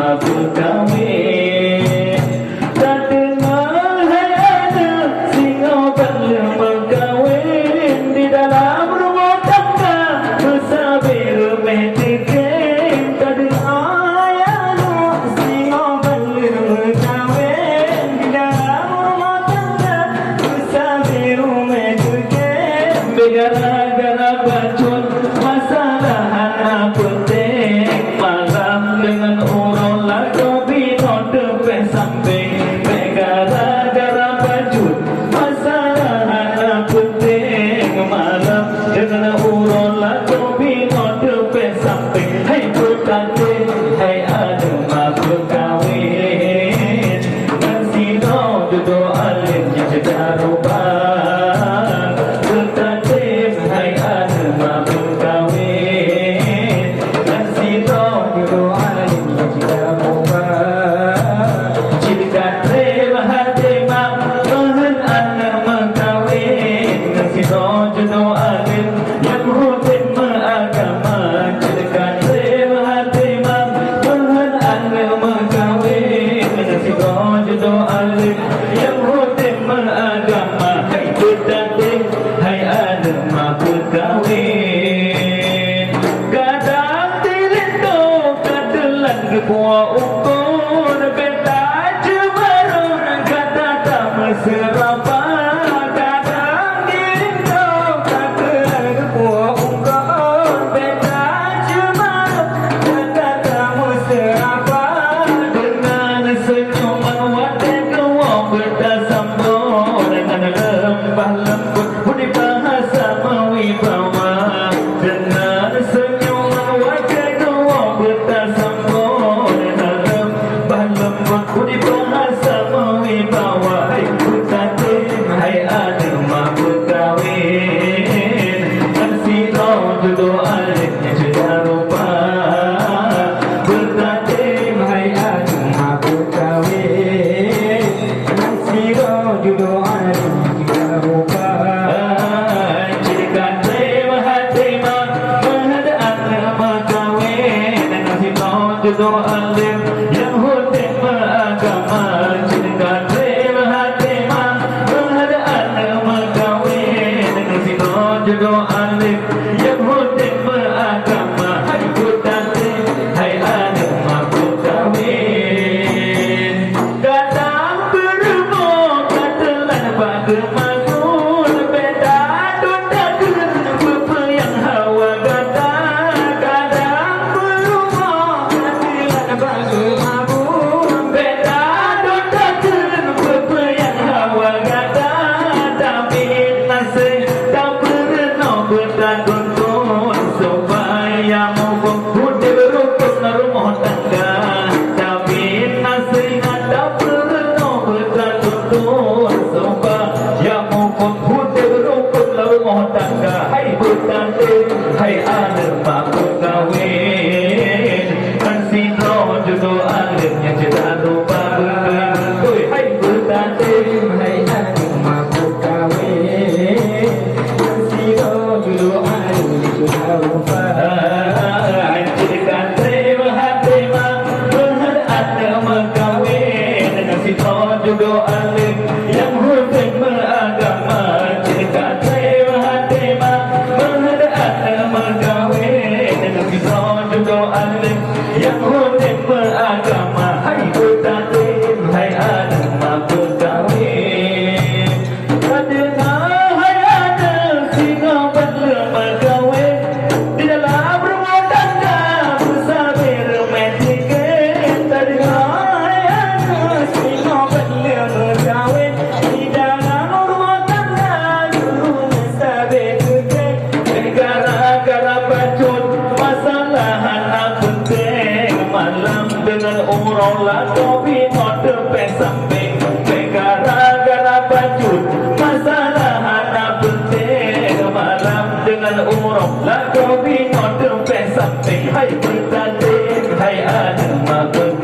mabuk kawin. Tak dengar hai ada singa belum kawin di dalam rumah tangga bersabir metikin. Tak dengar hai ada singa belum kawin di dalam rumah tangga bersabir metikin. Gara-gara bacun masalah anak penting, malam dengan orang lagu bino depan samping. Gara-gara bacun masalah anak penting, malam dengan orang lagu bino depan samping. Hai berkantin, hai ada mabuk kawin, dan sino duduk alimnya sedang rubah. Buah ukur beta cemberut kata tak mesrapa. Kadang dirindu kata buah ukur beta cemberut kata tak mesrapa. Dengan senyuman wajah kau beta sambut dengan lembah lembut budi bahasa mewibawa. Dengan senyuman wajah kau beta sambut budi bahasa mewibawa. Hai berkantin, hai ada mabuk kawin, dan sino duduk alimnya sudah rupa. Berkantin, hai ada mabuk kawin, dan sino duduk alimnya sudah rupa. Jika terima hati menghadap anak kawin, dan sino duduk alim yang hutin agama. Jika terima hati menghadap anak kawin, dengan sino duduk alim yang hutin agama. Hai berkantin, hai ada mabuk kawin. Kadang berumur katelan bagaimana beda dudakun bapa yang hawa gata. Kadang berumur katelan bagaimana beda dudakun bapa yang hawa gata. Tapi nasi tak pernah bertakun supaya mau budi berukun rumah tangga. Tapi nasi tak pernah bertakun supaya mau budi berukun rumah tangga. Hai berkantin, hai ada mabuk kawin, dan sino duduk alimnya sudah lupa. Hai berkantin, hai ada mabuk kawin, dan sino duduk alimnya sudah lupa. Jika terima hati menghadap anak kawin, dan sino duduk alim yang hukum beragama. Jika terima hati menghadap anak kawin, dan sino duduk alim yang hukum beragama. Hai berkantin, hai ada mabuk kawin. Tak dengar hai ada singa belum kawin di dalam rumah tangga bersabir metikin. Tak dengar hai ada singa belum kawin di dalam rumah tangga bersabir metikin. Gara-gara bacun masalah anak penting, malam dengan orang lagu bino depan samping. Gara-gara bacun masalah anak penting, malam dengan orang lagu bino depan samping. Hai berkantin, hai ada mabuk